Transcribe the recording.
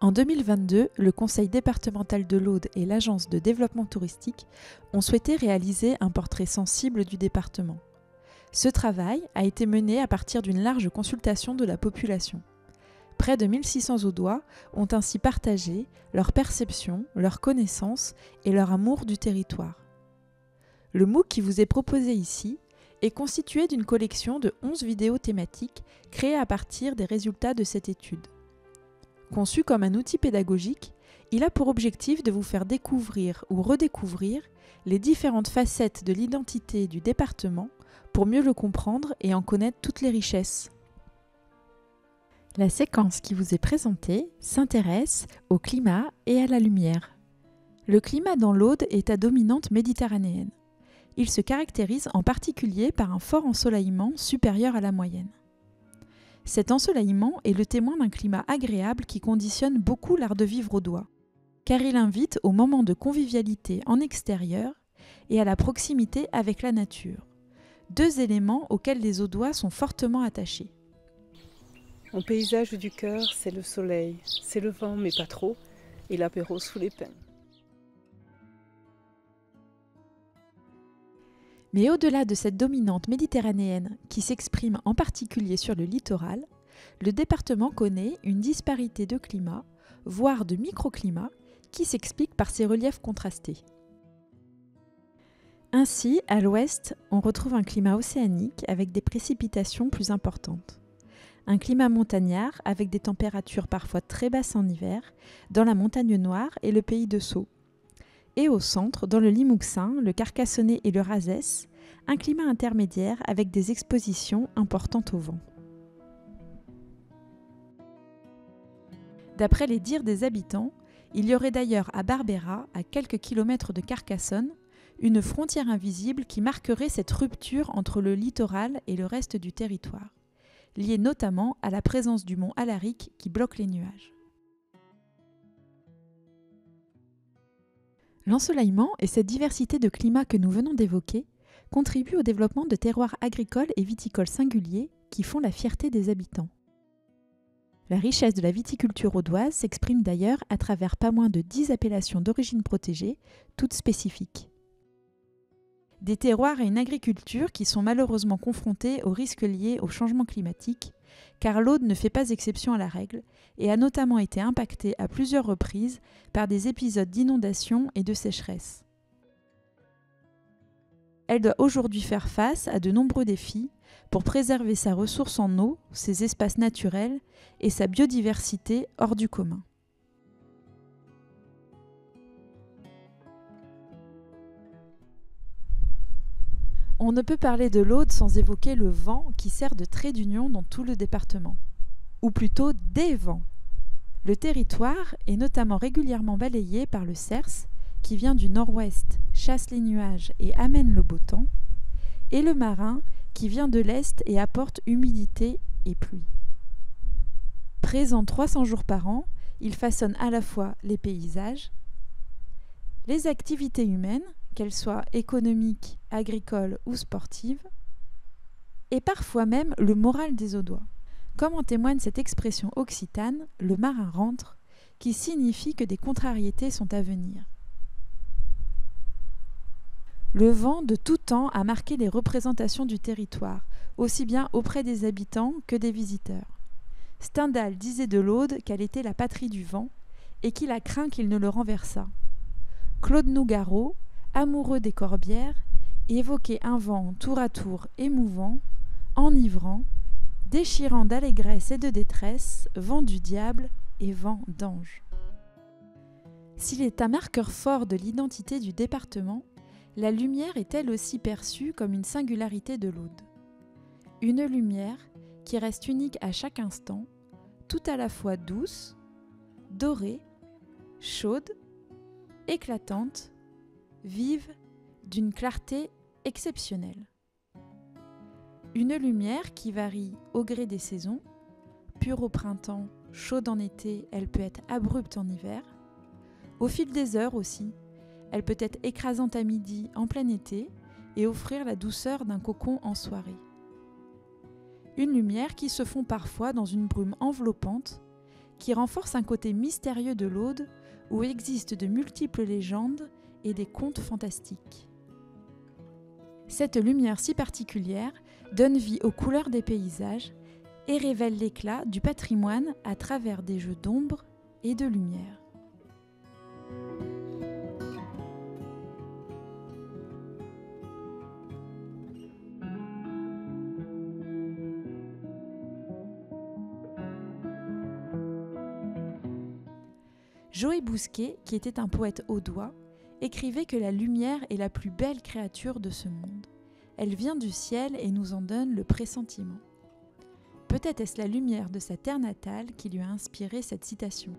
En 2022, le Conseil départemental de l'Aude et l'Agence de développement touristique ont souhaité réaliser un portrait sensible du département. Ce travail a été mené à partir d'une large consultation de la population. Près de 1600 Audois ont ainsi partagé leur perception, leur connaissance et leur amour du territoire. Le MOOC qui vous est proposé ici est constitué d'une collection de 11 vidéos thématiques créées à partir des résultats de cette étude. Conçu comme un outil pédagogique, il a pour objectif de vous faire découvrir ou redécouvrir les différentes facettes de l'identité du département pour mieux le comprendre et en connaître toutes les richesses. La séquence qui vous est présentée s'intéresse au climat et à la lumière. Le climat dans l'Aude est à dominante méditerranéenne. Il se caractérise en particulier par un fort ensoleillement supérieur à la moyenne. Cet ensoleillement est le témoin d'un climat agréable qui conditionne beaucoup l'art de vivre audois, car il invite au moment de convivialité en extérieur et à la proximité avec la nature, deux éléments auxquels les Audois sont fortement attachés. Mon paysage du cœur, c'est le soleil, c'est le vent, mais pas trop, et l'apéro sous les pins. Mais au-delà de cette dominante méditerranéenne qui s'exprime en particulier sur le littoral, le département connaît une disparité de climat, voire de microclimat, qui s'explique par ses reliefs contrastés. Ainsi, à l'ouest, on retrouve un climat océanique avec des précipitations plus importantes. Un climat montagnard avec des températures parfois très basses en hiver, dans la Montagne Noire et le pays de Sceaux. Et au centre, dans le Limousin, le Carcassonnais et le Razès, un climat intermédiaire avec des expositions importantes au vent. D'après les dires des habitants, il y aurait d'ailleurs à Barbera, à quelques kilomètres de Carcassonne, une frontière invisible qui marquerait cette rupture entre le littoral et le reste du territoire, liée notamment à la présence du mont Alaric qui bloque les nuages. L'ensoleillement et cette diversité de climats que nous venons d'évoquer contribuent au développement de terroirs agricoles et viticoles singuliers qui font la fierté des habitants. La richesse de la viticulture audoise s'exprime d'ailleurs à travers pas moins de 10 appellations d'origine protégée, toutes spécifiques. Des terroirs et une agriculture qui sont malheureusement confrontés aux risques liés au changement climatique, car l'Aude ne fait pas exception à la règle et a notamment été impactée à plusieurs reprises par des épisodes d'inondation et de sécheresse. Elle doit aujourd'hui faire face à de nombreux défis pour préserver sa ressource en eau, ses espaces naturels et sa biodiversité hors du commun. On ne peut parler de l'Aude sans évoquer le vent qui sert de trait d'union dans tout le département, ou plutôt des vents. Le territoire est notamment régulièrement balayé par le cerce qui vient du nord-ouest, chasse les nuages et amène le beau temps, et le marin qui vient de l'est et apporte humidité et pluie. Présent 300 jours par an, il façonne à la fois les paysages, les activités humaines, qu'elles soient économiques, agricoles ou sportives, et parfois même le moral des Audois. Comme en témoigne cette expression occitane, le marin rentre, qui signifie que des contrariétés sont à venir. Le vent de tout temps a marqué les représentations du territoire, aussi bien auprès des habitants que des visiteurs. Stendhal disait de l'Aude qu'elle était la patrie du vent et qu'il a craint qu'il ne le renversât. Claude Nougaro, amoureux des corbières, évoquait un vent tour à tour émouvant, enivrant, déchirant d'allégresse et de détresse, vent du diable et vent d'ange. S'il est un marqueur fort de l'identité du département, la lumière est elle aussi perçue comme une singularité de l'Aude. Une lumière qui reste unique à chaque instant, tout à la fois douce, dorée, chaude, éclatante, vive, d'une clarté exceptionnelle. Une lumière qui varie au gré des saisons, pure au printemps, chaude en été, elle peut être abrupte en hiver. Au fil des heures aussi, elle peut être écrasante à midi en plein été et offrir la douceur d'un cocon en soirée. Une lumière qui se fond parfois dans une brume enveloppante qui renforce un côté mystérieux de l'Aude où existent de multiples légendes et des contes fantastiques. Cette lumière si particulière donne vie aux couleurs des paysages et révèle l'éclat du patrimoine à travers des jeux d'ombre et de lumière. Joë Bousquet, qui était un poète audois, écrivait que la lumière est la plus belle créature de ce monde. Elle vient du ciel et nous en donne le pressentiment. Peut-être est-ce la lumière de sa terre natale qui lui a inspiré cette citation.